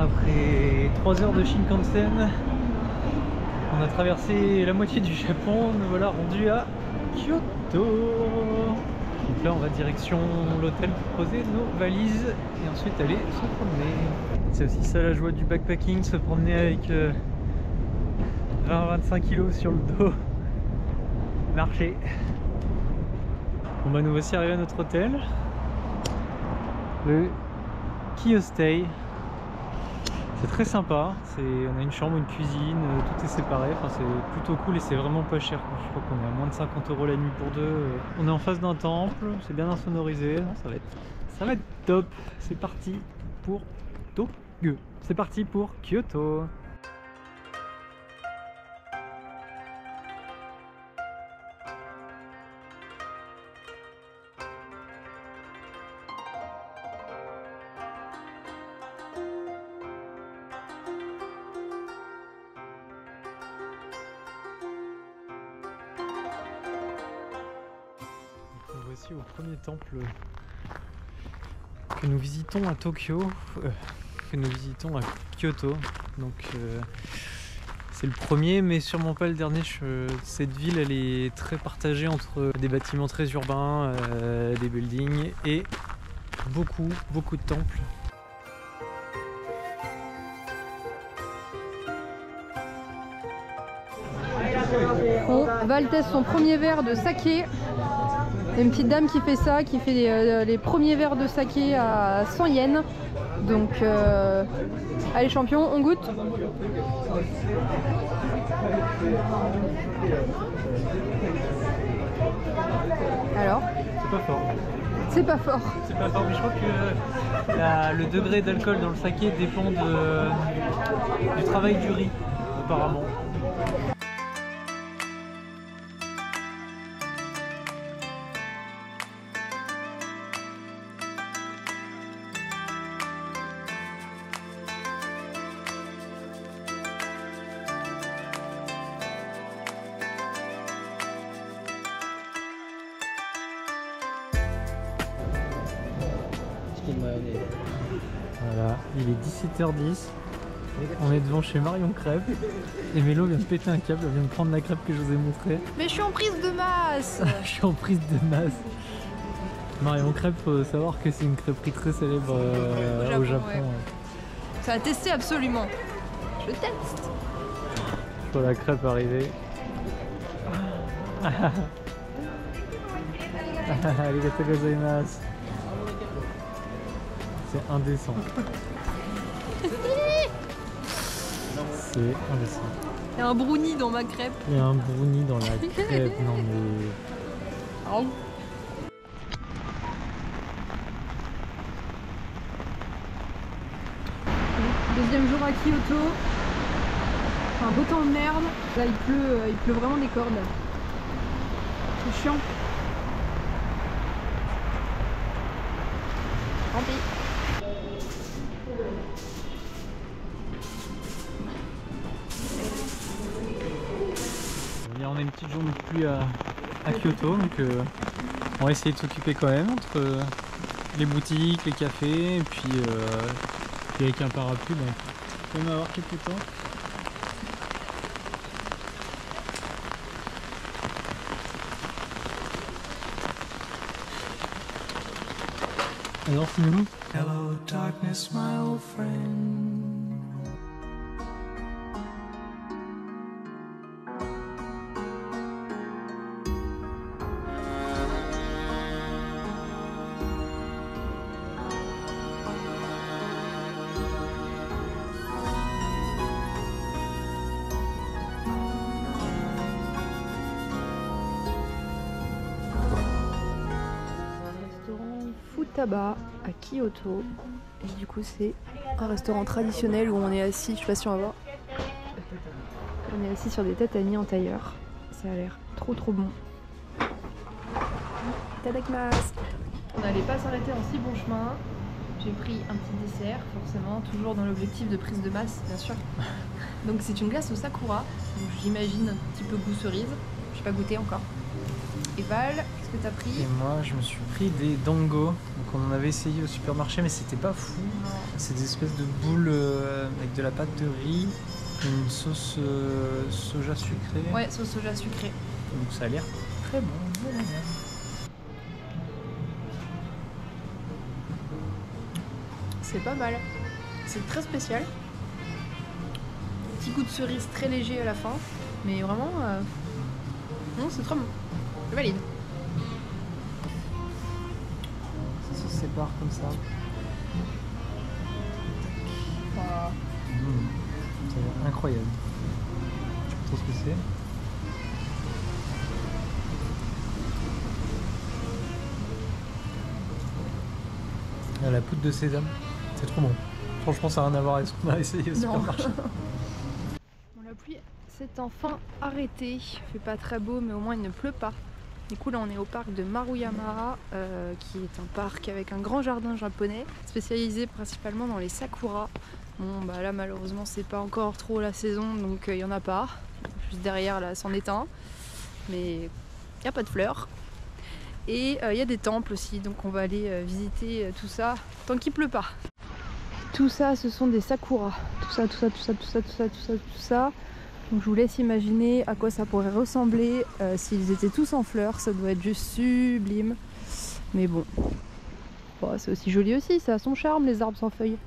Après 3 heures de Shinkansen, on a traversé la moitié du Japon, nous voilà rendus à Kyoto. Donc là on va direction l'hôtel pour poser nos valises et ensuite aller se promener. C'est aussi ça la joie du backpacking, se promener avec 20-25 kg sur le dos. Marcher. Bon bah nous voici arrivés à notre hôtel. Le Kyostei. C'est très sympa, on a une chambre, une cuisine, tout est séparé, enfin, c'est plutôt cool et c'est vraiment pas cher. Je crois qu'on est à moins de 50 € la nuit pour deux. On est en face d'un temple, c'est bien insonorisé, ça va être top. C'est parti pour Tokyo. C'est parti pour Kyoto. Voici au premier temple que nous visitons à Tokyo, que nous visitons à Kyoto. Donc c'est le premier mais sûrement pas le dernier. Cette ville elle est très partagée entre des bâtiments très urbains, des buildings et beaucoup de temples. Bon, Val teste son premier verre de saké. Il y a une petite dame qui fait ça, qui fait les premiers verres de saké à 100 yens. Donc, allez champion, on goûte. Alors? C'est pas fort. C'est pas fort. C'est pas fort, mais je crois que le degré d'alcool dans le saké dépend du travail du riz, apparemment. Voilà, il est 17h10, on est devant chez Marion Crêpe et Mélo vient de péter un câble, elle vient de prendre la crêpe que je vous ai montrée. Mais je suis en prise de masse. Je suis en prise de masse. Marion Crêpe, faut savoir que c'est une crêperie très célèbre au Japon. Ouais. Ça a testé absolument. Je teste. Je vois la crêpe arriver. Arigatou gozaimasu. C'est indécent. C'est indécent. Il y a un brownie dans ma crêpe. Il y a un brownie dans la crêpe. Non mais... Oh. Deuxième jour à Kyoto. Un beau temps de merde. Là il pleut vraiment des cordes. C'est chiant. Tant pis. On a une petite journée de pluie à Kyoto, donc on va essayer de s'occuper quand même entre les boutiques, les cafés, et puis avec un parapluie, donc on va quand même avoir quelques temps. Alors sinon, hello darkness my old friend. Futaba à Kyoto et du coup c'est un restaurant traditionnel où on est assis, je sais pas si on va voir, on est assis sur des tatamis en tailleur, ça a l'air trop bon. Itadakimasu. On n'allait pas s'arrêter en si bon chemin, j'ai pris un petit dessert forcément, toujours dans l'objectif de prise de masse bien sûr. Donc c'est une glace au sakura, donc j'imagine un petit peu goût cerise, j'ai pas goûté encore. Et Val, qu'est-ce que t'as pris? Et moi, je me suis pris des dango. Donc on en avait essayé au supermarché, mais c'était pas fou. C'est des espèces de boules avec de la pâte de riz, une sauce soja sucrée. Ouais, sauce soja sucrée. Donc ça a l'air très bon. C'est pas mal. C'est très spécial. Petit goût de cerise très léger à la fin. Mais vraiment, non, c'est trop bon. Je valide. Ça se sépare comme ça. Wow. Ça a l'air incroyable. Je sais pas trop ce que c'est. Ah, la poudre de sésame, c'est trop bon. Franchement, ça n'a rien à voir avec ce qu'on a essayé au supermarché. Bon, la pluie s'est enfin arrêtée. Il fait pas très beau, mais au moins il ne pleut pas. Du coup, là, on est au parc de Maruyama, qui est un parc avec un grand jardin japonais, spécialisé principalement dans les sakuras. Bon, bah là, malheureusement, c'est pas encore trop la saison, donc il y en a pas. Juste derrière, là, c'en est un. Mais il n'y a pas de fleurs. Et il y a des temples aussi, donc on va aller visiter tout ça tant qu'il pleut pas. Tout ça, ce sont des sakuras. Tout ça. Donc je vous laisse imaginer à quoi ça pourrait ressembler s'ils étaient tous en fleurs. Ça doit être juste sublime. Mais bon, c'est aussi joli aussi, ça a son charme les arbres sans feuilles.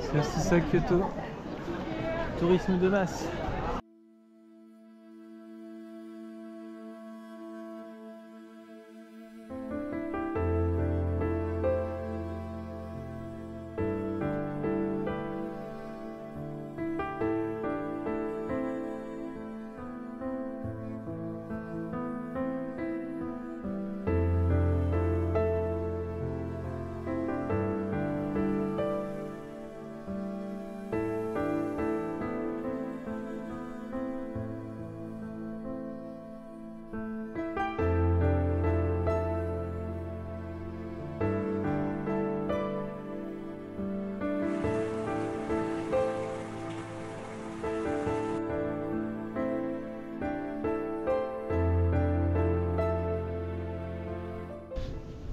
C'est aussi ça Kyoto. Tourisme de masse.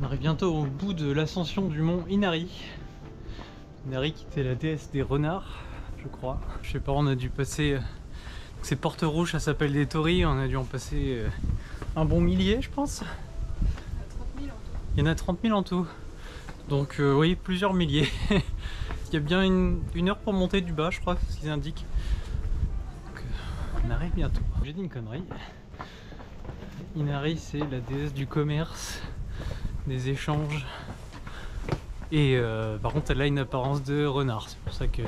On arrive bientôt au bout de l'ascension du mont Inari. Inari qui était la déesse des renards, je crois. Je sais pas, on a dû passer... Ces portes rouges, ça s'appelle des torii, on a dû en passer un bon millier, je pense. Il y en a 30 000 en tout. Donc oui, plusieurs milliers. Il y a bien une heure pour monter du bas, je crois, c'est ce qu'ils indiquent. Donc, on arrive bientôt. J'ai dit une connerie. Inari, c'est la déesse du commerce, des échanges. Et par contre, elle a une apparence de renard. C'est pour ça que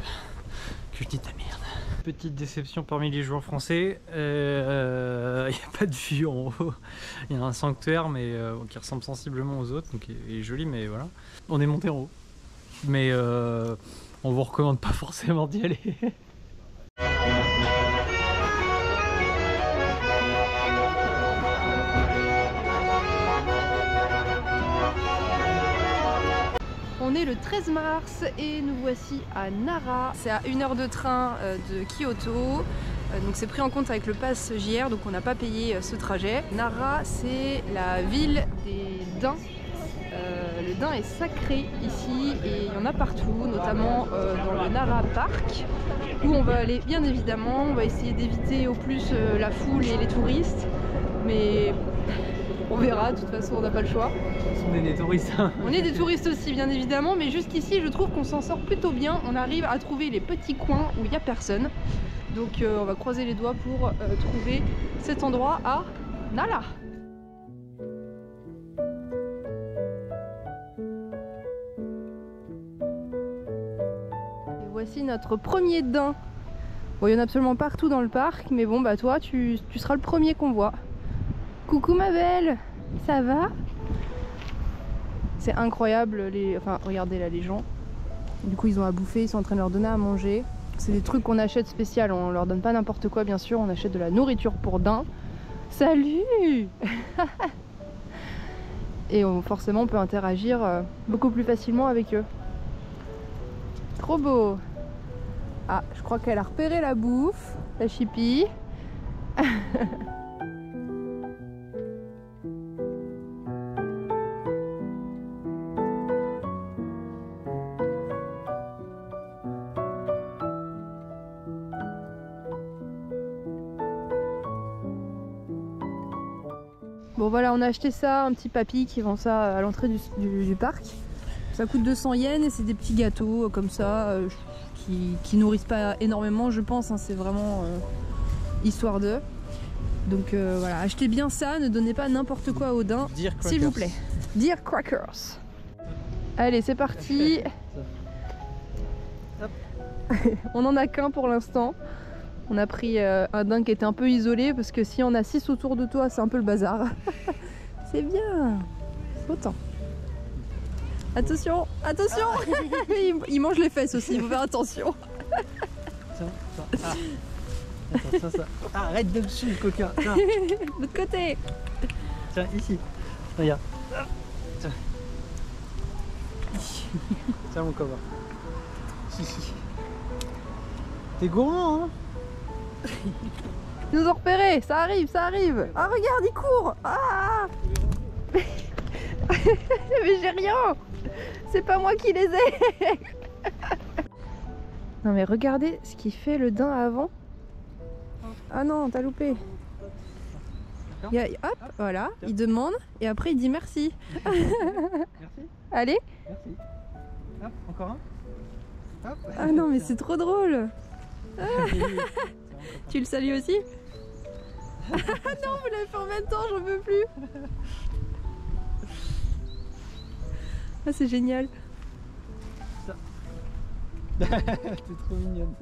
je dis ta merde. Petite déception parmi les joueurs français. Il n'y a pas de vue en haut. Il y a un sanctuaire, mais qui ressemble sensiblement aux autres. Donc il est joli, mais voilà. On est monté en haut. Mais on vous recommande pas forcément d'y aller. On est le 13 mars et nous voici à Nara. C'est à 1 heure de train de Kyoto. Donc c'est pris en compte avec le pass JR, donc on n'a pas payé ce trajet. Nara, c'est la ville des daims. Le daim est sacré ici et il y en a partout, notamment dans le Nara Park, où on va aller bien évidemment. On va essayer d'éviter au plus la foule et les touristes, mais on verra, de toute façon on n'a pas le choix. on est des touristes. On est des touristes aussi, bien évidemment, mais jusqu'ici, je trouve qu'on s'en sort plutôt bien. On arrive à trouver les petits coins où il n'y a personne. Donc on va croiser les doigts pour trouver cet endroit à Nala. Et voici notre premier daim. Bon, il y en a absolument partout dans le parc, mais bon, bah toi, tu seras le premier qu'on voit. Coucou ma belle, ça va? C'est incroyable, enfin regardez là les gens. Du coup ils ont à bouffer, ils sont en train de leur donner à manger. C'est des trucs qu'on achète spécial, on leur donne pas n'importe quoi bien sûr, on achète de la nourriture pour daims. Salut. Et forcément on peut interagir beaucoup plus facilement avec eux. Trop beau. Ah, je crois qu'elle a repéré la bouffe, la chipie. Bon voilà, on a acheté ça, un petit papy qui vend ça à l'entrée du parc. Ça coûte 200 yens et c'est des petits gâteaux comme ça qui nourrissent pas énormément je pense, hein, c'est vraiment histoire d'eux. Donc voilà, achetez bien ça, ne donnez pas n'importe quoi aux daims, s'il vous plaît. Dear Crackers. Allez, c'est parti. On en a qu'un pour l'instant. On a pris un daim qui était un peu isolé parce que si on a 6 autour de toi, c'est un peu le bazar. C'est bien. Autant. Attention, attention. Il mange les fesses aussi, il faut faire attention. Tiens, ça. Ah. Attends, ça. Arrête de me suivre, coquin. De l'autre côté. Tiens, ici. Regarde. Tiens. Tiens, mon copain. T'es gourmand, hein? Ils nous ont repérés, ça arrive, ça arrive. Ah regarde, il court. Ah. Mais j'ai rien. C'est pas moi qui les ai. Non mais regardez ce qu'il fait le daim avant. Ah non, t'as loupé. Hop, voilà, il demande et après il dit merci. Merci. Allez. Merci. Hop, encore un. Hop. Ah non mais c'est trop drôle. Ah. Tu le salues aussi? Ah non, vous l'avez fait en même temps, j'en peux plus. Ah c'est génial. T'es trop mignonne.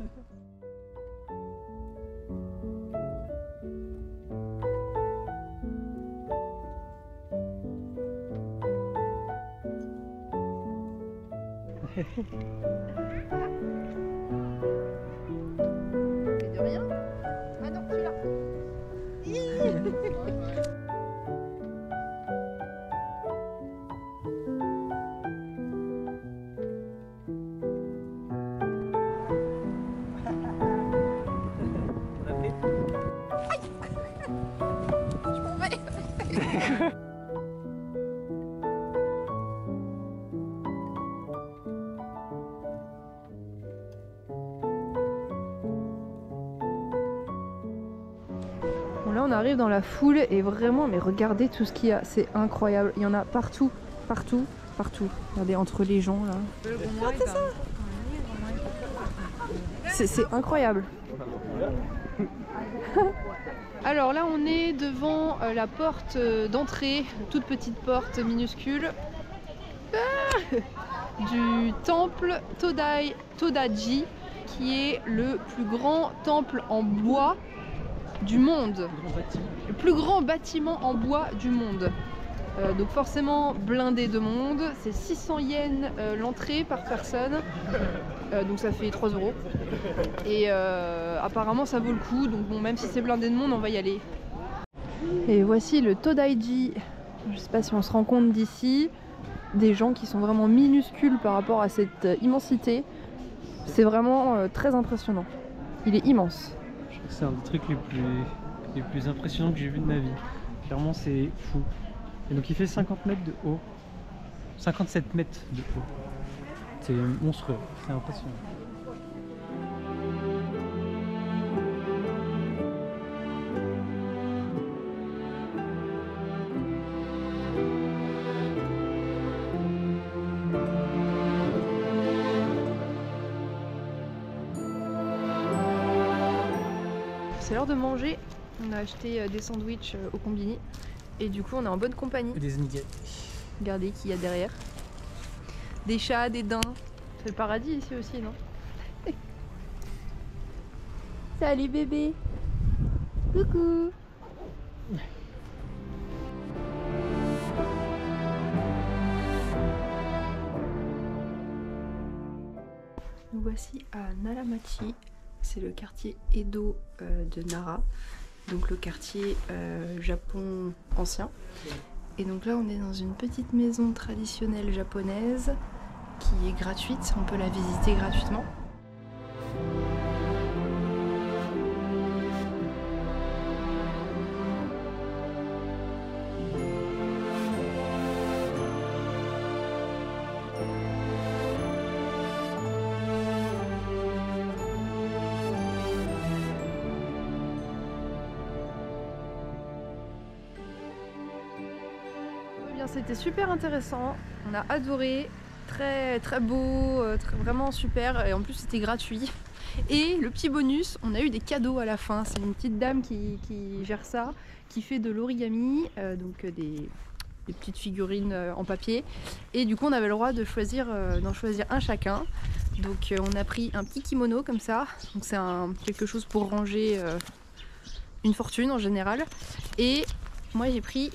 Mais de rien. Ah non, celui-là. Bon là on arrive dans la foule et vraiment mais regardez tout ce qu'il y a, c'est incroyable, il y en a partout, partout, partout. Regardez entre les gens là. Regardez ça. C'est incroyable. Alors là on est devant la porte d'entrée, toute petite porte minuscule du temple Todaji qui est le plus grand temple en bois du monde. Le plus grand bâtiment en bois du monde. Donc forcément blindé de monde, c'est 600 yens l'entrée par personne, donc ça fait 3 €. Et apparemment ça vaut le coup, donc bon, même si c'est blindé de monde, on va y aller. Et voici le Todaiji. Je sais pas si on se rend compte d'ici, des gens qui sont vraiment minuscules par rapport à cette immensité. C'est vraiment très impressionnant. Il est immense. Je crois que c'est un des trucs les plus impressionnants que j'ai vu de ma vie. Clairement c'est fou. Et donc il fait 50 mètres de haut, 57 mètres de haut. C'est monstrueux, c'est impressionnant. c'est l'heure de manger. On a acheté des sandwichs au combini. Et du coup on est en bonne compagnie. Et des onigas. Regardez qui y a derrière. Des chats, des daims. C'est le paradis ici aussi, non? Salut bébé. Coucou. Nous voici à Nalamachi. C'est le quartier Edo de Nara. Donc le quartier Japon ancien. Et donc là on est dans une petite maison traditionnelle japonaise qui est gratuite, on peut la visiter gratuitement. C'était super intéressant, on a adoré, très beau, vraiment super, et en plus c'était gratuit. Et le petit bonus, on a eu des cadeaux à la fin. C'est une petite dame qui gère ça, qui fait de l'origami, donc des petites figurines en papier. Et du coup on avait le droit de d'en choisir un chacun. Donc on a pris un petit kimono comme ça, donc c'est quelque chose pour ranger une fortune en général. Et moi j'ai pris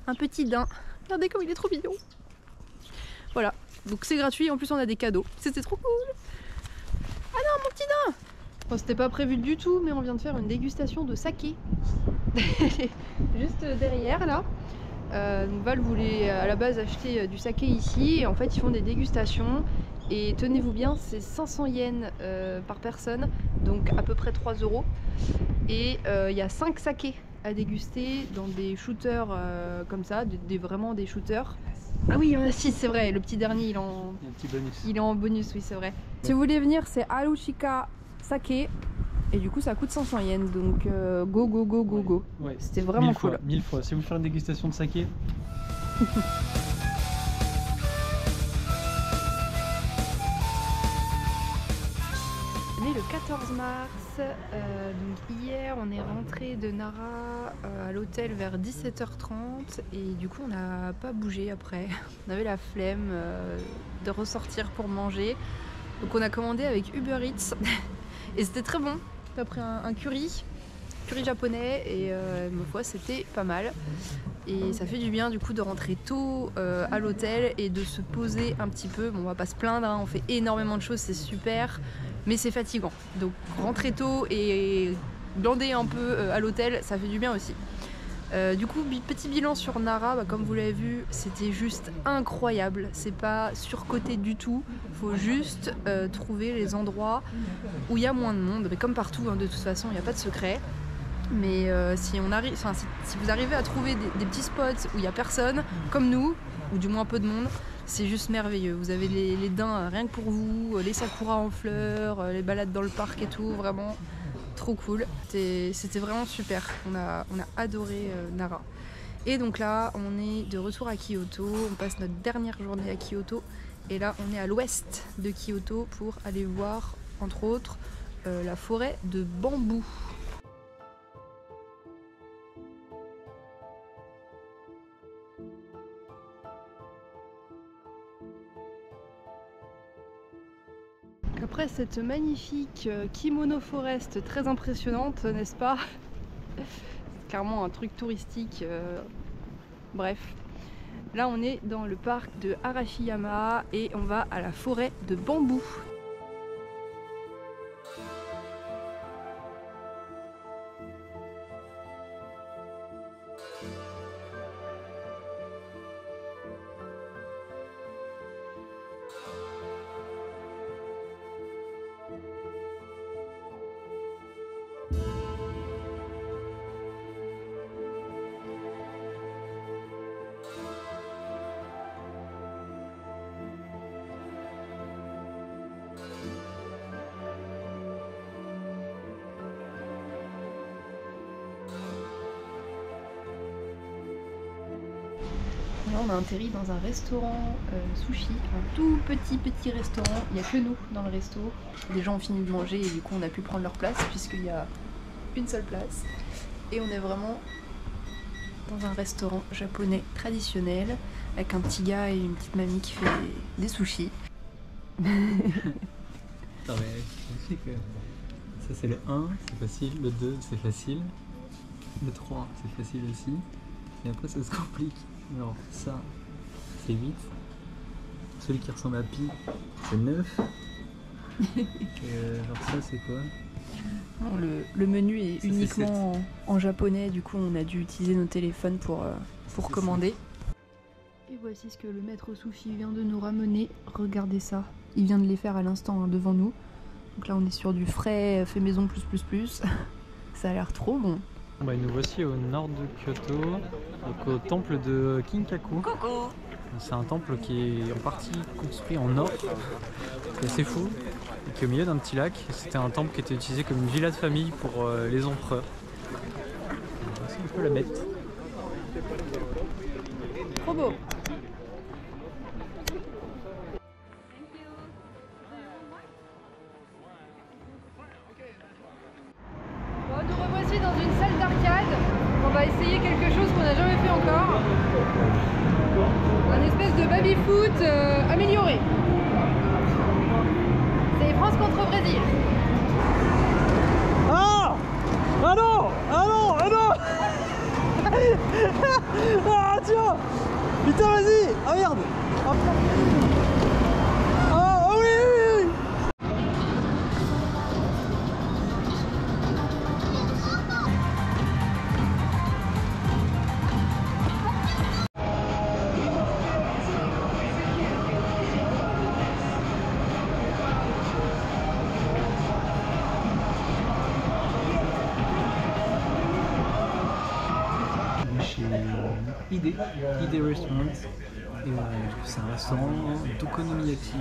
un petit daim. Regardez comme il est trop mignon. Voilà, donc c'est gratuit, en plus on a des cadeaux. C'était trop cool. Ah non, mon petit daim. Bon, c'était pas prévu du tout, mais on vient de faire une dégustation de saké. Juste derrière là. Val voulait à la base acheter du saké ici, et en fait ils font des dégustations. Et tenez-vous bien, c'est 500 yens par personne, donc à peu près 3 €. Et il y a 5 sakés à déguster dans des shooters comme ça, vraiment des shooters. Ah oui, il y en a 6, c'est vrai, le petit dernier il est en bonus, oui c'est vrai. Si vous voulez venir, c'est Arushika Sake, et du coup ça coûte 500 yens, donc go. Ouais. C'était vraiment cool. 1000 fois, si vous faites une dégustation de saké. Le 14 mars, donc hier on est rentré de Nara à l'hôtel vers 17h30 et du coup on n'a pas bougé après. On avait la flemme de ressortir pour manger, donc on a commandé avec Uber Eats et c'était très bon. On a pris un curry japonais et ma foi c'était pas mal. Et ça fait du bien du coup de rentrer tôt à l'hôtel et de se poser un petit peu. Bon, on va pas se plaindre, hein, on fait énormément de choses, c'est super, mais c'est fatigant. Donc rentrer tôt et glander un peu à l'hôtel, ça fait du bien aussi. Du coup, petit bilan sur Nara, comme vous l'avez vu, c'était juste incroyable. C'est pas surcoté du tout, faut juste trouver les endroits où il y a moins de monde. Mais comme partout, hein, de toute façon, il n'y a pas de secret. Mais si vous arrivez à trouver des petits spots où il n'y a personne, comme nous, ou du moins peu de monde, c'est juste merveilleux. Vous avez les daims rien que pour vous, les sakuras en fleurs, les balades dans le parc et tout, vraiment trop cool. C'était vraiment super, on a adoré Nara. Et donc là, on est de retour à Kyoto, on passe notre dernière journée à Kyoto, et là on est à l'ouest de Kyoto pour aller voir, entre autres, la forêt de bambou. Après cette magnifique kimono forest très impressionnante, n'est-ce pas? C'est clairement un truc touristique. Bref, là on est dans le parc de Arashiyama et on va à la forêt de bambou. Là on a atterri dans un restaurant sushi, un tout petit restaurant, il n'y a que nous dans le resto. Les gens ont fini de manger et du coup on a pu prendre leur place puisqu'il y a une seule place. Et on est vraiment dans un restaurant japonais traditionnel avec un petit gars et une petite mamie qui fait des sushis. Non mais c'est magnifique. Ça c'est le 1, c'est facile, le 2 c'est facile, le 3 c'est facile aussi, et après ça se complique. Alors ça c'est 8, celui qui ressemble à Pi c'est 9, et alors ça c'est quoi? Non, le menu est Ça, uniquement en japonais, du coup on a dû utiliser nos téléphones pour commander. Et voici ce que le maître sushi vient de nous ramener. Regardez ça, il vient de les faire à l'instant hein, devant nous. Donc là on est sur du frais fait maison plus. Ça a l'air trop bon. Bah, nous voici au nord de Kyoto, donc au temple de Kinkaku. Coucou. C'est un temple qui est en partie construit en or, c'est assez fou, et qui est au milieu d'un petit lac. C'était un temple qui était utilisé comme une villa de famille pour les empereurs. Voici un peu la bête. Trop beau. Bon, nous revoici dans une salle d'arcade. On va essayer quelque chose qu'on n'a jamais fait encore. Un espèce de baby-foot amélioré. C'est France contre Brésil. Ah! Ah non! Ah non! Ah non! Ah tiens! Putain vas-y! Ah merde! Ah oui oui oui! Chez ID Restaurant. Et c'est un restaurant d'okonomiyaki.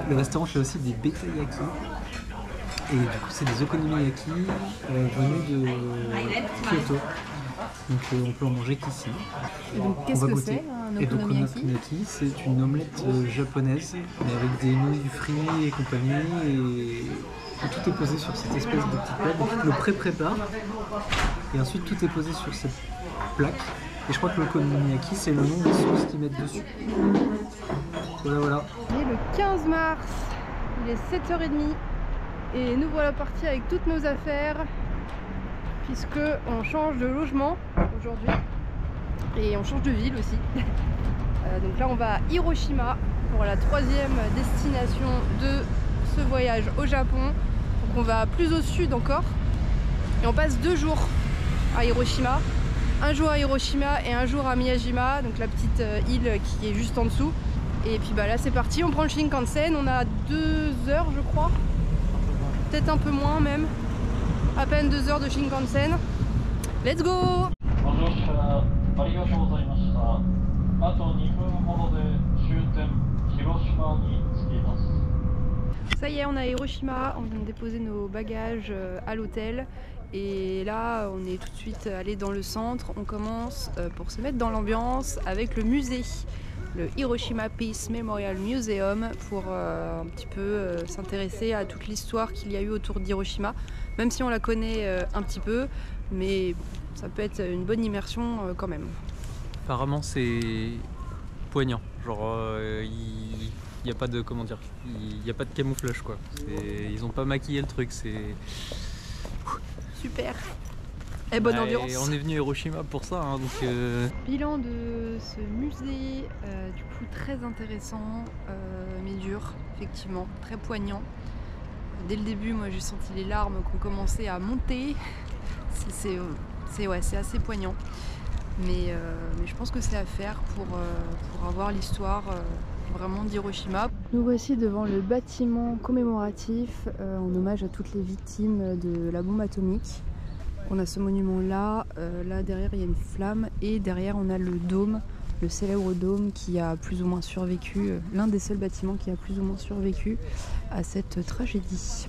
Le restaurant fait aussi des betayaki. Et du coup, c'est des okonomiyaki venus de Kyoto. Donc on peut en manger qu'ici. Et donc On qu'est-ce va que goûter. c'est un Et donc okonomiyaki? okonomiyaki, c'est une omelette japonaise, mais avec des nouilles frites et compagnie. Et tout est posé sur cette espèce de petit plat. Donc on le pré-prépare. Et ensuite tout est posé sur cette plaque. Et je crois que l'okonomiyaki, c'est le nom des sauces qu'ils mettent dessus. Voilà, voilà. On est le 15 mars, il est 7h30 et nous voilà partis avec toutes nos affaires puisque on change de logement aujourd'hui et on change de ville aussi. Donc là on va à Hiroshima pour la 3e destination de ce voyage au Japon. Donc on va plus au sud encore et on passe 2 jours à Hiroshima. Un jour à Hiroshima et un jour à Miyajima, donc la petite île qui est juste en dessous. Et puis bah là c'est parti, on prend le Shinkansen, on a 2 heures je crois, peut-être un peu moins même, à peine 2 heures de Shinkansen. Let's go! Ça y est, on est à Hiroshima, on vient de déposer nos bagages à l'hôtel. Et là, on est tout de suite allé dans le centre. On commence pour se mettre dans l'ambiance avec le musée, le Hiroshima Peace Memorial Museum, pour un petit peu s'intéresser à toute l'histoire qu'il y a eu autour d'Hiroshima, même si on la connaît un petit peu, mais ça peut être une bonne immersion quand même. Apparemment c'est poignant, genre il n'y a pas de, comment dire, il n'y a pas de camouflage quoi. Ils ont pas maquillé le truc, c'est... Super. Et bonne ambiance. On est venu à Hiroshima pour ça, hein, donc... Bilan de ce musée, du coup très intéressant, mais dur, effectivement, très poignant. Dès le début, moi j'ai senti les larmes qui ont commencé à monter. C'est assez poignant. Mais je pense que c'est à faire pour avoir l'histoire vraiment d'Hiroshima. Nous voici devant le bâtiment commémoratif en hommage à toutes les victimes de la bombe atomique. On a ce monument là, là derrière il y a une flamme et derrière on a le dôme, le célèbre dôme qui a plus ou moins survécu, l'un des seuls bâtiments qui a plus ou moins survécu à cette tragédie.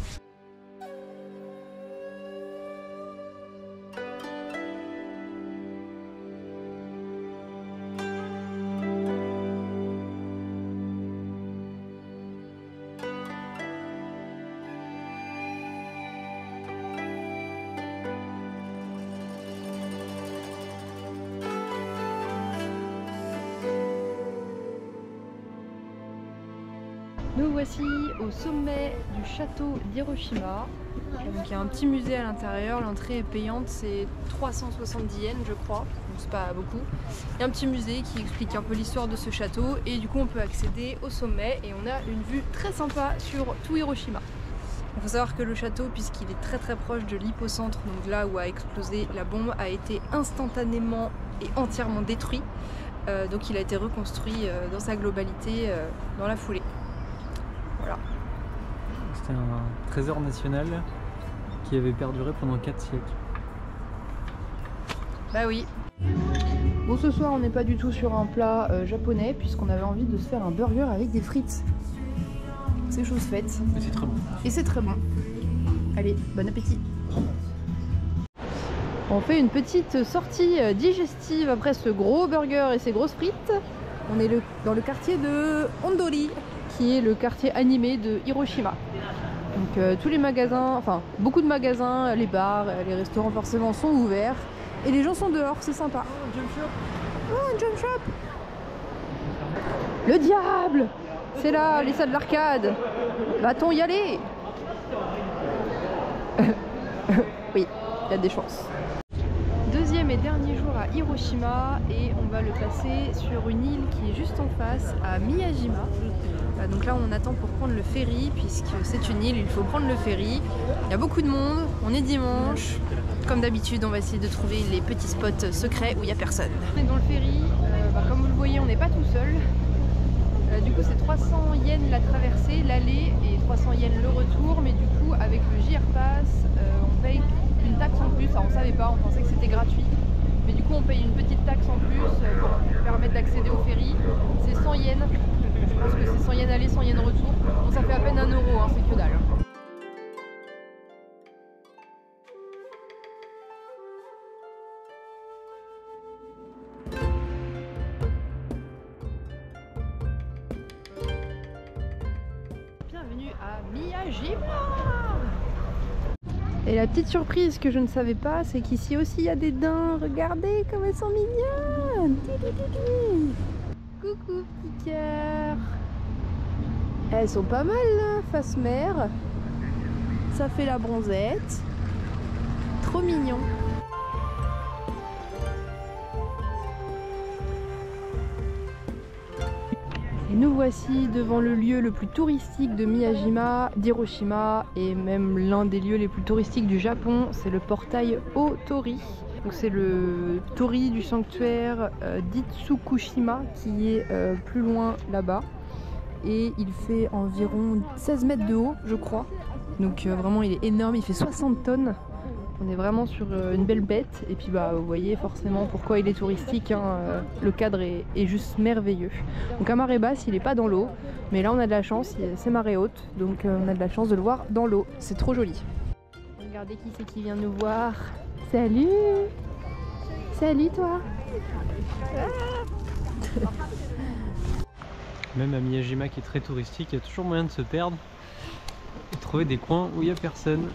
Nous voici au sommet du château d'Hiroshima. Donc il y a un petit musée à l'intérieur, l'entrée est payante, c'est 370 yens je crois, donc c'est pas beaucoup. Il y a un petit musée qui explique un peu l'histoire de ce château et du coup on peut accéder au sommet et on a une vue très sympa sur tout Hiroshima. Il faut savoir que le château, puisqu'il est très proche de l'hypocentre, donc là où a explosé la bombe, a été instantanément et entièrement détruit. Donc il a été reconstruit dans sa globalité dans la foulée. Voilà. C'était un trésor national qui avait perduré pendant 4 siècles. Bah oui. Bon, ce soir on n'est pas du tout sur un plat japonais puisqu'on avait envie de se faire un burger avec des frites. C'est chose faite. Et c'est très bon. Et c'est très bon. Allez, bon appétit. On fait une petite sortie digestive après ce gros burger et ces grosses frites. On est dans le quartier de Ondori, qui est le quartier animé de Hiroshima. Donc tous les magasins, enfin beaucoup de magasins, les bars, les restaurants forcément sont ouverts. Et les gens sont dehors, c'est sympa. Oh, un jump shop. Oh, un jump shop. Le diable! C'est là, les salles d'arcade. Va-t-on y aller? Oui, il y a des chances. Deuxième et dernier jour à Hiroshima et on va le passer sur une île qui est juste en face, à Miyajima. Donc là on attend pour prendre le ferry puisque c'est une île, il faut prendre le ferry. Il y a beaucoup de monde, on est dimanche. Comme d'habitude on va essayer de trouver les petits spots secrets où il n'y a personne. On est dans le ferry, comme vous le voyez on n'est pas tout seul. Du coup c'est 300 yens la traversée, l'aller et 300 yens le retour, mais du coup avec le JR Pass on paye une taxe en plus. Alors on savait pas, on pensait que c'était gratuit, mais du coup on paye une petite taxe en plus pour permettre d'accéder au ferry. C'est 100 yens, je pense que c'est 100 yens aller, 100 yens retour, donc ça fait à peine 1 euro, hein, c'est que dalle. Bienvenue à Miyajima. Et la petite surprise que je ne savais pas, c'est qu'ici aussi il y a des daims. Regardez comme elles sont mignonnes. Coucou petit cœur. Elles sont pas mal là, face mer. Ça fait la bronzette. Trop mignon. Et nous voici devant le lieu le plus touristique de Miyajima, d'Hiroshima et même l'un des lieux les plus touristiques du Japon, c'est le portail Otori. Donc c'est le Tori du sanctuaire d'Itsukushima qui est plus loin là-bas. Et il fait environ 16 mètres de haut, je crois. Donc vraiment il est énorme, il fait 60 tonnes. On est vraiment sur une belle bête et puis bah vous voyez forcément pourquoi il est touristique, hein, le cadre est juste merveilleux. Donc à marée basse il est pas dans l'eau, mais là on a de la chance, c'est marée haute, donc on a de la chance de le voir dans l'eau, c'est trop joli. Regardez qui c'est qui vient nous voir. Salut! Salut toi! Même à Miyajima qui est très touristique, il y a toujours moyen de se perdre et trouver des coins où il n'y a personne.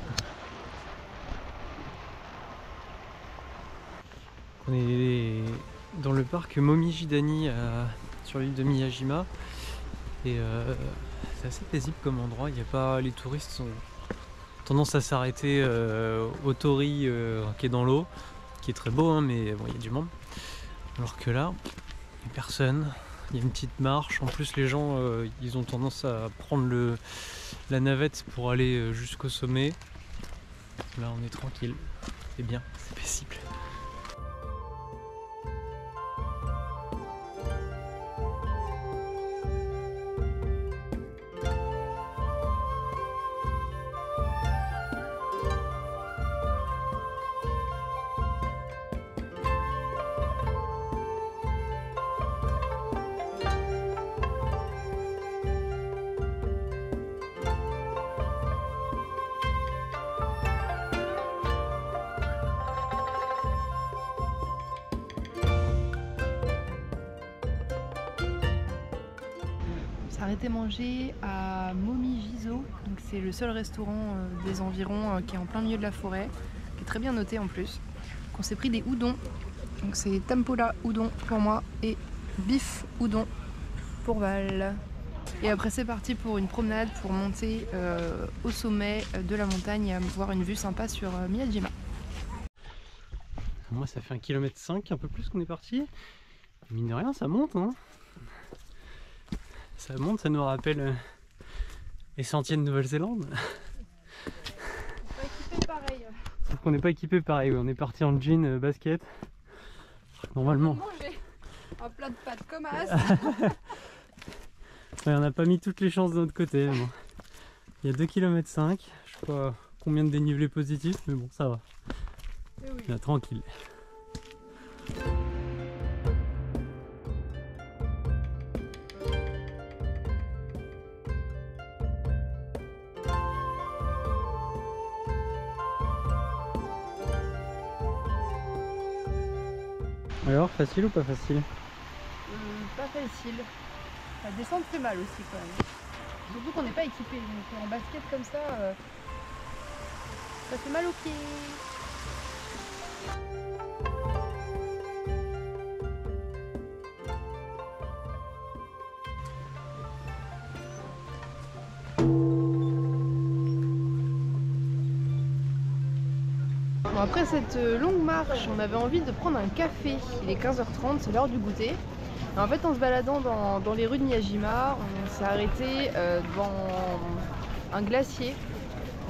On est dans le parc Momiji-dani sur l'île de Miyajima et c'est assez paisible comme endroit. Il y a pas, les touristes ont tendance à s'arrêter au Tori qui est dans l'eau, qui est très beau hein, mais bon, il y a du monde. Alors que là, il n'y a personne. Il y a une petite marche. En plus les gens ils ont tendance à prendre la navette pour aller jusqu'au sommet. Là on est tranquille. C'est bien, c'est paisible. Arrêté manger à Momijizo, donc c'est le seul restaurant des environs qui est en plein milieu de la forêt, qui est très bien noté en plus. On s'est pris des udon, donc c'est tempura udon pour moi et beef udon pour Val. Et après c'est parti pour une promenade pour monter au sommet de la montagne et avoir une vue sympa sur Miyajima. Moi ça fait 1,5 km, un peu plus qu'on est parti. Mine de rien ça monte hein. Ça monte, ça nous rappelle les sentiers de Nouvelle-Zélande. Pas équipé pareil. Sauf qu'on n'est pas équipé pareil, on est parti en jean, basket. Normalement. Manger un plat de pâtes comme as. Ouais, on n'a pas mis toutes les chances de notre côté. Bon. Il y a 2,5 km, je sais pas combien de dénivelé positif, mais bon ça va. Et oui. Là, tranquille. Alors, facile ou pas facile? Pas facile. La descente fait mal aussi quand même. Surtout qu'on n'est pas équipé, donc en basket comme ça, ça fait mal aux pieds. Bon, après cette longue marche, on avait envie de prendre un café. Il est 15h30, c'est l'heure du goûter. Et en fait, en se baladant dans les rues de Miyajima, on s'est arrêté devant un glacier.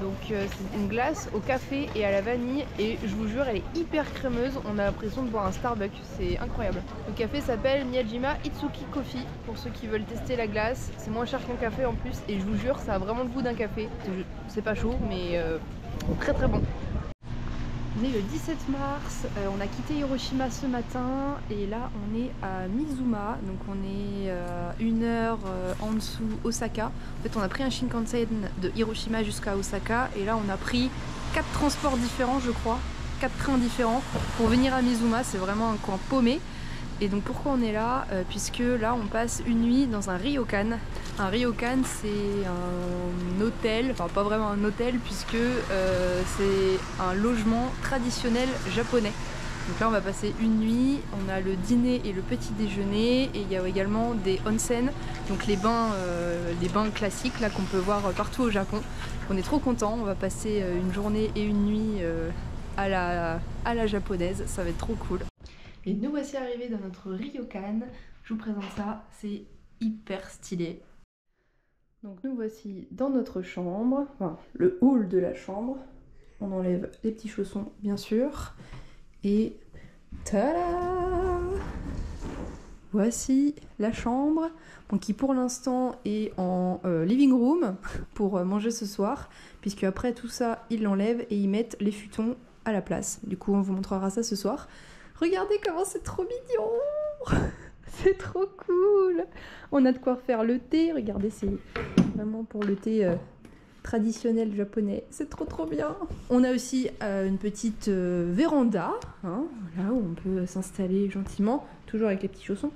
Donc c'est une glace au café et à la vanille et je vous jure elle est hyper crémeuse, on a l'impression de boire un Starbucks, c'est incroyable. Le café s'appelle Miyajima Itsuki Coffee pour ceux qui veulent tester la glace, c'est moins cher qu'un café en plus et je vous jure ça a vraiment le goût d'un café, c'est pas chaud mais très très bon. On est le 17 mars, on a quitté Hiroshima ce matin et là on est à Mizuma, donc on est 1 heure en dessous Osaka. En fait on a pris un Shinkansen de Hiroshima jusqu'à Osaka et là on a pris 4 transports différents je crois, 4 trains différents pour venir à Mizuma, c'est vraiment un coin paumé. Et donc pourquoi on est là puisque là on passe une nuit dans un ryokan. Un ryokan c'est un hôtel, enfin pas vraiment un hôtel puisque c'est un logement traditionnel japonais. Donc là on va passer une nuit, on a le dîner et le petit déjeuner et il y a également des onsen, donc les bains classiques là qu'on peut voir partout au Japon. On est trop contents, on va passer une journée et une nuit à la japonaise, ça va être trop cool. Et nous voici arrivés dans notre ryokan, je vous présente ça, c'est hyper stylé. Donc nous voici dans notre chambre, enfin le hall de la chambre. On enlève les petits chaussons bien sûr. Et tada! Voici la chambre, bon, qui pour l'instant est en living room pour manger ce soir. Puisque après tout ça, ils l'enlèvent et ils mettent les futons à la place. Du coup on vous montrera ça ce soir. Regardez comment c'est trop mignon! C'est trop cool! On a de quoi faire le thé, regardez, c'est vraiment pour le thé traditionnel japonais. C'est trop bien! On a aussi une petite véranda, hein, là où on peut s'installer gentiment, toujours avec les petits chaussons.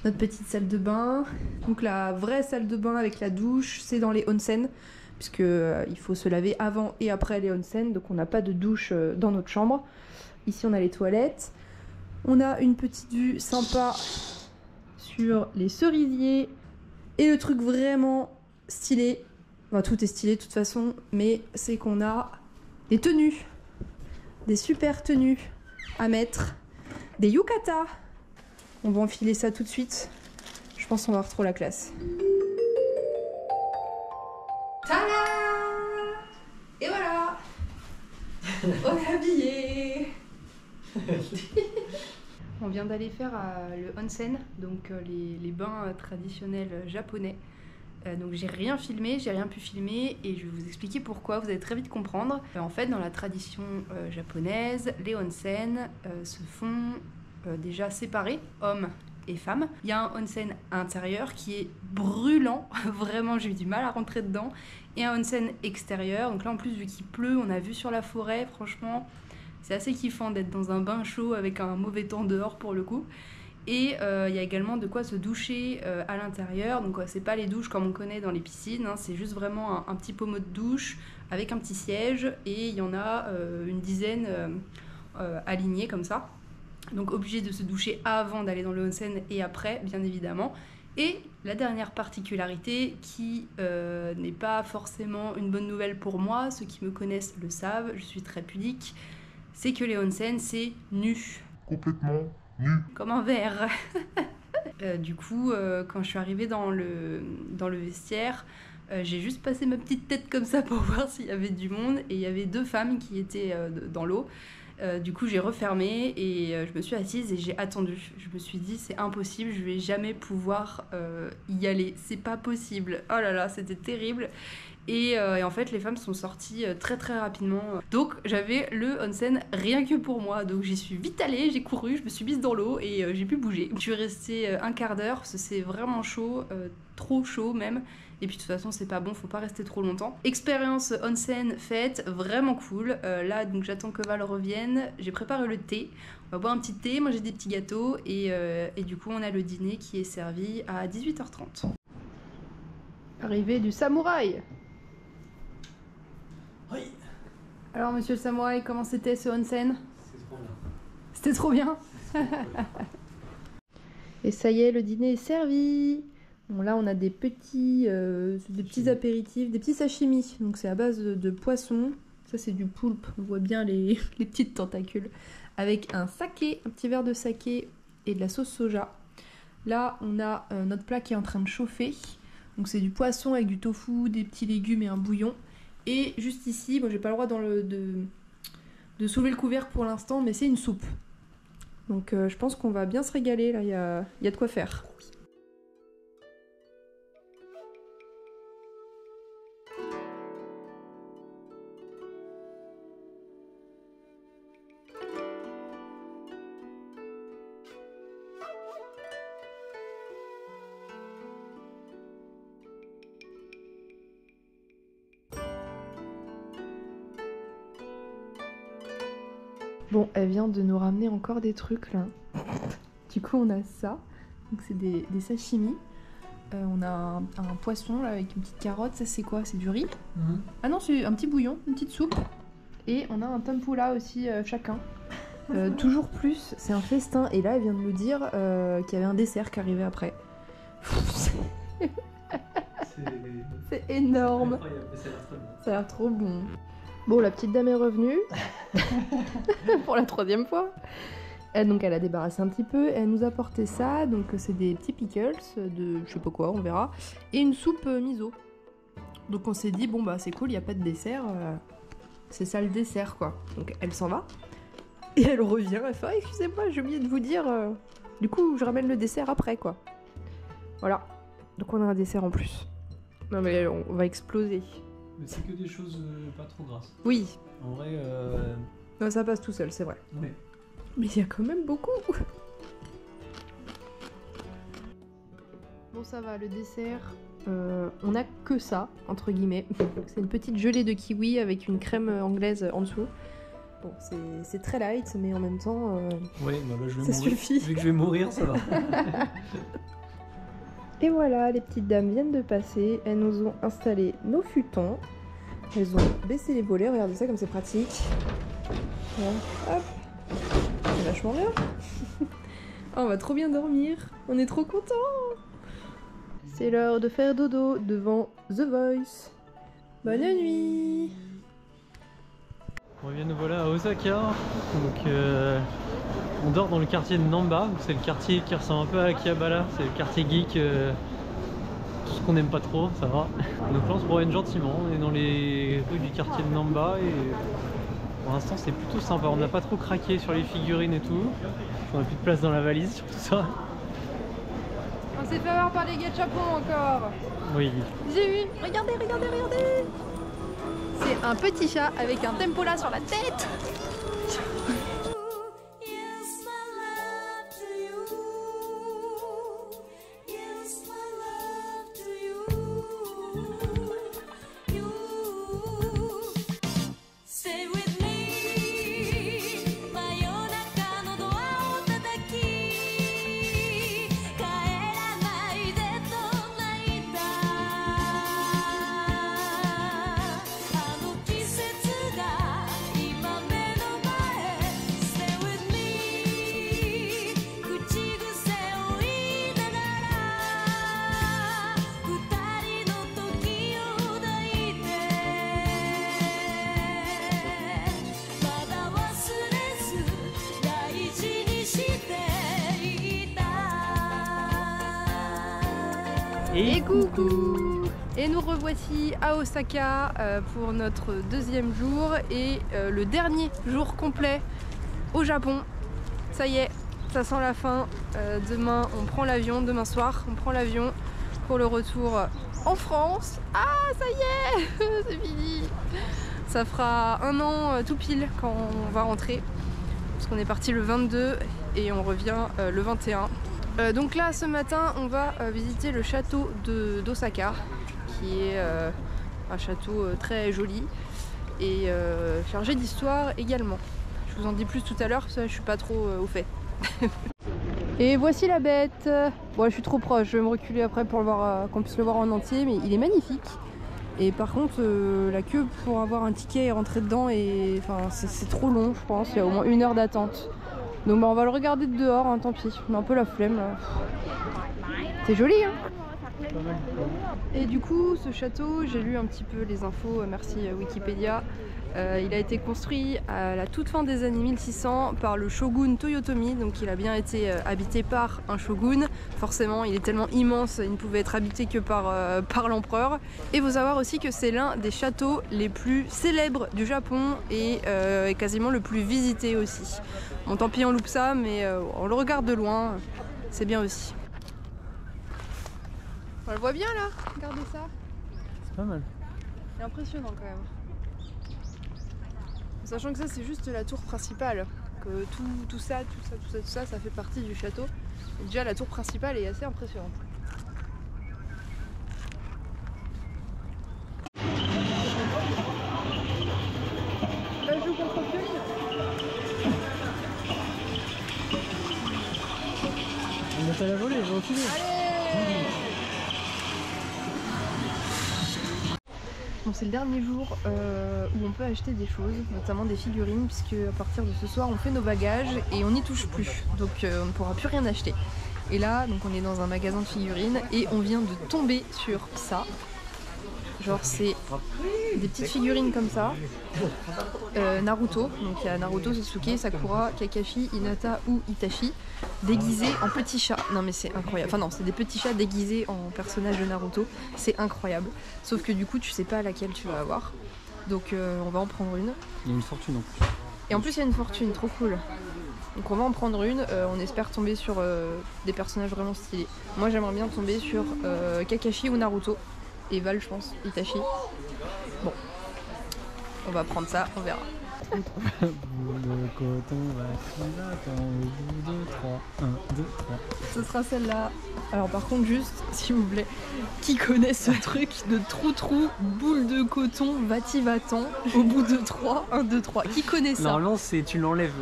Notre petite salle de bain. Donc la vraie salle de bain avec la douche, c'est dans les onsen, puisque il faut se laver avant et après les onsen, donc on n'a pas de douche dans notre chambre. Ici on a les toilettes, on a une petite vue sympa sur les cerisiers et le truc vraiment stylé, enfin tout est stylé de toute façon, mais c'est qu'on a des tenues, des super tenues à mettre, des yukata. On va enfiler ça tout de suite, je pense qu'on va avoir trop la classe. Tada! Et voilà! On est habillés! On vient d'aller faire le onsen, donc les bains traditionnels japonais. Donc j'ai rien filmé, j'ai rien pu filmer et je vais vous expliquer pourquoi, vous allez très vite comprendre. En fait dans la tradition japonaise, les onsen se font déjà séparés, hommes et femmes. Il y a un onsen intérieur qui est brûlant, vraiment j'ai eu du mal à rentrer dedans, et un onsen extérieur, donc là en plus vu qu'il pleut, on a vu sur la forêt, franchement c'est assez kiffant d'être dans un bain chaud avec un mauvais temps dehors pour le coup. Et il y a également de quoi se doucher à l'intérieur, donc c'est pas les douches comme on connaît dans les piscines, hein, c'est juste vraiment un petit pommeau de douche avec un petit siège et il y en a une dizaine alignés comme ça. Donc obligé de se doucher avant d'aller dans le onsen et après bien évidemment. Et la dernière particularité qui n'est pas forcément une bonne nouvelle pour moi, ceux qui me connaissent le savent, je suis très pudique, c'est que les onsen c'est nu. Complètement nu. Comme un verre. Du coup, quand je suis arrivée dans le vestiaire, j'ai juste passé ma petite tête comme ça pour voir s'il y avait du monde et il y avait 2 femmes qui étaient dans l'eau. Du coup j'ai refermé et je me suis assise et j'ai attendu. Je me suis dit c'est impossible, je vais jamais pouvoir y aller, c'est pas possible. Oh là là, c'était terrible. Et en fait les femmes sont sorties très très rapidement. Donc j'avais le onsen rien que pour moi. Donc j'y suis vite allée, j'ai couru, je me suis mise dans l'eau et j'ai pu bouger. Je suis restée un quart d'heure parce que c'est vraiment chaud, trop chaud même. Et puis de toute façon c'est pas bon, faut pas rester trop longtemps. Expérience onsen faite, vraiment cool. Là donc j'attends que Val revienne. J'ai préparé le thé. On va boire un petit thé, manger des petits gâteaux et du coup on a le dîner qui est servi à 18h30. Arrivée du samouraï. Oui. Alors monsieur le samouraï, comment c'était ce onsen? C'est trop bien. C'était trop bien. Et ça y est, le dîner est servi. Bon là on a des petits apéritifs, des petits sashimi. Donc c'est à base de poisson. Ça c'est du poulpe, on voit bien les petites tentacules. Avec un saké, un petit verre de saké et de la sauce soja. Là on a notre plat qui est en train de chauffer. Donc c'est du poisson avec du tofu, des petits légumes et un bouillon. Et juste ici, bon j'ai pas le droit de soulever le couvercle pour l'instant, mais c'est une soupe. Donc je pense qu'on va bien se régaler, là il y a de quoi faire. Bon, elle vient de nous ramener encore des trucs là. Du coup, on a ça. Donc, c'est des sashimi. On a un poisson là avec une petite carotte. Ça, c'est quoi? C'est du riz? Ah non, c'est un petit bouillon, une petite soupe. Et on a un tempura aussi chacun. Toujours plus, c'est un festin. Et là, elle vient de nous dire qu'il y avait un dessert qui arrivait après. C'est énorme. Ça a l'air trop bon. Bon, la petite dame est revenue pour la 3e fois. Donc elle a débarrassé un petit peu. Elle nous a porté ça. Donc c'est des petits pickles de je sais pas quoi, on verra. Et une soupe miso. Donc on s'est dit bon bah c'est cool, il n'y a pas de dessert. C'est ça le dessert quoi. Donc elle s'en va. Et elle revient. Elle fait excusez-moi, j'ai oublié de vous dire. Du coup je ramène le dessert après quoi. Voilà. Donc on a un dessert en plus. Non mais on va exploser. Mais c'est que des choses pas trop grasses. Oui. En vrai, non, ça passe tout seul, c'est vrai. Oui. Mais il y a quand même beaucoup. Bon, ça va, le dessert, on a que ça, entre guillemets. C'est une petite gelée de kiwi avec une crème anglaise en dessous. Bon, c'est très light, mais en même temps, ouais, bah là, je vais ça mourir. suffit. Vu que je vais mourir, ça va. Et voilà, les petites dames viennent de passer. Elles nous ont installé nos futons. Elles ont baissé les volets. Regardez ça comme c'est pratique. Voilà. Hop. C'est vachement bien. Oh, on va trop bien dormir. On est trop contents. C'est l'heure de faire dodo devant The Voice. Bonne nuit. On revient nous voilà à Osaka. Donc on dort dans le quartier de Namba. C'est le quartier qui ressemble un peu à Akihabara. C'est le quartier geek. Tout ce qu'on n'aime pas trop, ça va. Donc là on se promène gentiment. On est dans les rues du quartier de Namba et pour l'instant c'est plutôt sympa. On n'a pas trop craqué sur les figurines et tout. On a plus de place dans la valise sur tout ça. On s'est fait avoir par les gachapons encore. Oui. J'ai eu. Regardez, regardez, regardez. C'est un petit chat avec un tempura sur la tête. Et coucou! Et nous revoici à Osaka pour notre deuxième jour et le dernier jour complet au Japon. Ça y est, ça sent la fin. Demain on prend l'avion, demain soir on prend l'avion pour le retour en France. Ah ça y est, c'est fini. Ça fera un an tout pile quand on va rentrer. Parce qu'on est parti le 22 et on revient le 21. Donc là ce matin on va visiter le château d'Osaka qui est un château très joli et chargé d'histoire également. Je vous en dis plus tout à l'heure parce que je suis pas trop au fait. Et voici la bête. Bon je suis trop proche, je vais me reculer après pour le voir, qu'on puisse le voir en entier, mais il est magnifique. Et par contre la queue pour avoir un ticket et rentrer dedans et enfin c'est trop long je pense, il y a au moins 1 heure d'attente. Donc bah, on va le regarder de dehors, hein, tant pis, on a un peu la flemme là. C'est joli hein. Et du coup ce château, j'ai lu un petit peu les infos, merci Wikipédia. Il a été construit à la toute fin des années 1600 par le shogun Toyotomi, donc il a bien été habité par un shogun. Forcément il est tellement immense, il ne pouvait être habité que par l'empereur. Et il faut savoir aussi que c'est l'un des châteaux les plus célèbres du Japon et quasiment le plus visité aussi. Bon tant pis on loupe ça, mais on le regarde de loin, c'est bien aussi. On le voit bien là, regardez ça. C'est pas mal. C'est impressionnant quand même. Sachant que ça c'est juste la tour principale, que tout ça fait partie du château. Et déjà la tour principale est assez impressionnante. Là je joue contre Pioline. On est à la volée, je vais reculer. Allez. Bon, c'est le dernier jour où on peut acheter des choses, notamment des figurines, puisque à partir de ce soir on fait nos bagages et on n'y touche plus, donc on ne pourra plus rien acheter. Et là, donc on est dans un magasin de figurines et on vient de tomber sur ça. Genre c'est des petites figurines comme ça, Naruto, donc il y a Naruto, Sasuke, Sakura, Kakashi, Hinata ou Itachi, déguisés en petits chats. Non mais c'est incroyable, enfin non, c'est des petits chats déguisés en personnages de Naruto, c'est incroyable. Sauf que du coup tu sais pas laquelle tu vas avoir, donc on va en prendre une. Il y a une fortune en plus. Et en plus il y a une fortune, trop cool. Donc on va en prendre une, on espère tomber sur des personnages vraiment stylés. Moi j'aimerais bien tomber sur Kakashi ou Naruto. Et Val je pense, Itachi. Bon, on va prendre ça, on verra. Bout de coton, attends, au bout de 3, 1, 2, 3. Ce sera celle-là. Alors par contre juste, s'il vous plaît, qui connaît ce truc de trou-trou, boule de coton, va-t-y-va-t'en, au bout de 3, 1, 2, 3. Qui connaît ça? Normalement c'est tu l'enlèves.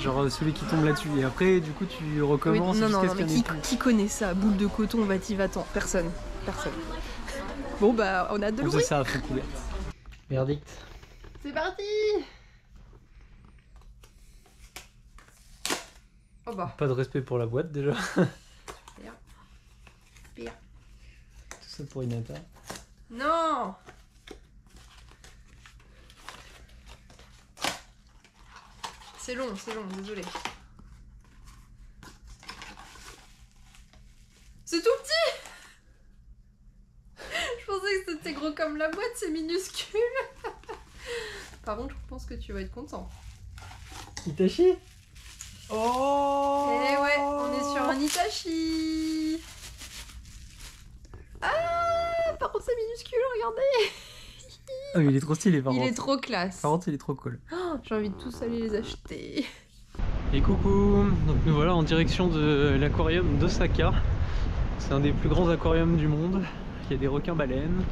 Genre celui qui tombe là-dessus et après du coup tu recommences. Oui, non, jusqu'à mais qui connaît ça? Boule de coton, va-t-y-va-t'en. Personne. Personne. Bon bah on a de On l'eau. faisait ça à fond couverte. Verdict. C'est parti. Oh bah. Pas de respect pour la boîte déjà. Pire. Pire. Tout ça pour Hinata. Non. C'est long, désolé. C'est tout petit. Je pensais que c'était gros comme la boîte, c'est minuscule. Par contre, je pense que tu vas être content. Itachi. Oh. Eh ouais, on est sur un Itachi. Ah, par contre c'est minuscule, regardez. Ah mais il est trop stylé par contre. Il est trop classe. Par contre il est trop cool. Oh, j'ai envie de tous aller les acheter. Et coucou. Donc nous voilà en direction de l'aquarium d'Osaka. C'est un des plus grands aquariums du monde. Il y a des requins-baleines.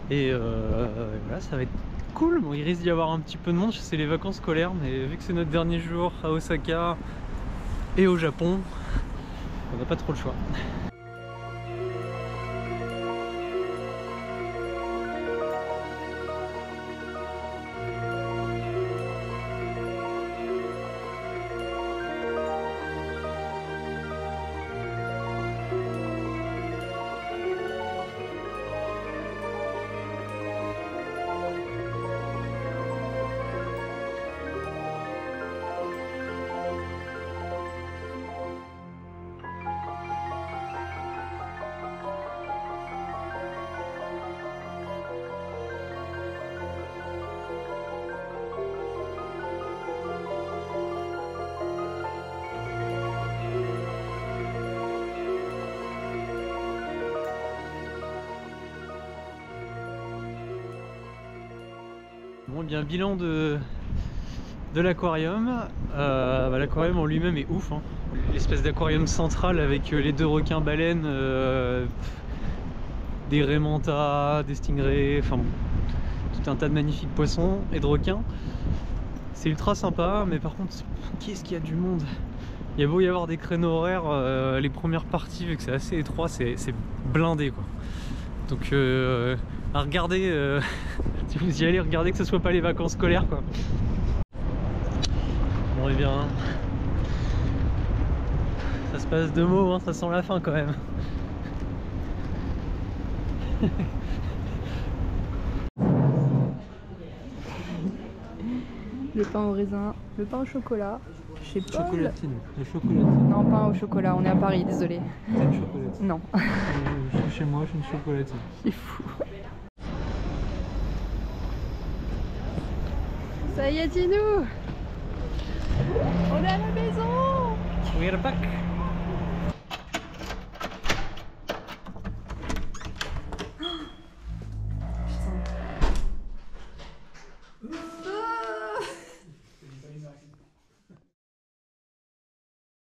Et voilà, ça va être cool. Bon, il risque d'y avoir un petit peu de monde, c'est les vacances scolaires, mais vu que c'est notre dernier jour à Osaka et au Japon, on n'a pas trop le choix. Bon, bien bilan de l'aquarium. L'aquarium en lui-même est ouf, hein. L'espèce d'aquarium central avec les 2 requins baleines, des raies manta, des stingrays, enfin bon, tout un tas de magnifiques poissons et de requins. C'est ultra sympa, mais par contre, qu'est-ce qu'il y a du monde. Il y a beau y avoir des créneaux horaires, les premières parties, vu que c'est assez étroit, c'est blindé quoi. Donc à regarder, si vous y allez, regardez que ce soit pas les vacances scolaires quoi. Bon et bien, ça se passe de mots, hein, ça sent la fin quand même. Le pain au raisin, le pain au chocolat. Chez Paul. Chocolatine, la chocolatine. Non, pain au chocolat, on est à Paris, désolé. C'est une chocolatine. Non. Chez moi, j'ai une chocolatine. C'est fou. Ça y est, dis-nous. On est à la maison. We are back.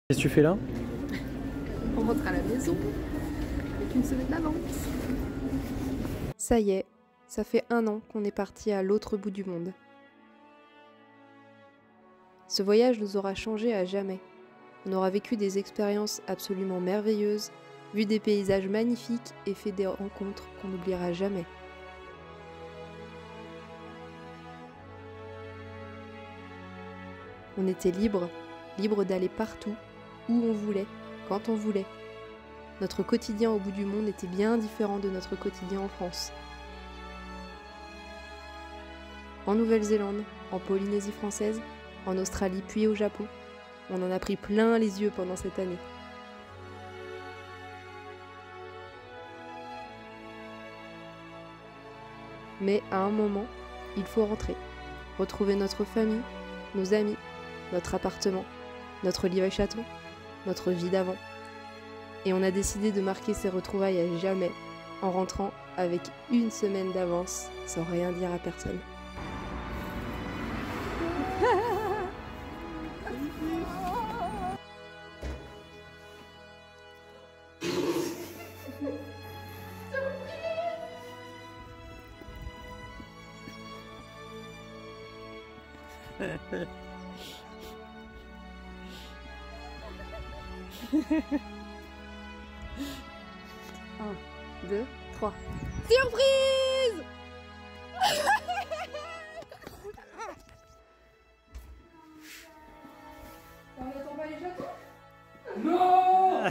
Qu'est-ce que tu fais là? On rentre à la maison avec une semaine d'avance. Ça y est, ça fait 1 an qu'on est parti à l'autre bout du monde. Ce voyage nous aura changés à jamais. On aura vécu des expériences absolument merveilleuses, vu des paysages magnifiques et fait des rencontres qu'on n'oubliera jamais. On était libres d'aller partout, où on voulait, quand on voulait. Notre quotidien au bout du monde était bien différent de notre quotidien en France. En Nouvelle-Zélande, en Polynésie française, en Australie puis au Japon, on en a pris plein les yeux pendant cette année. Mais à un moment, il faut rentrer, retrouver notre famille, nos amis, notre appartement, notre lit à chaton, notre vie d'avant. Et on a décidé de marquer ces retrouvailles à jamais, en rentrant avec 1 semaine d'avance, sans rien dire à personne. Un, 2, 3. Surprise! On n'attend pas les chatons? Non!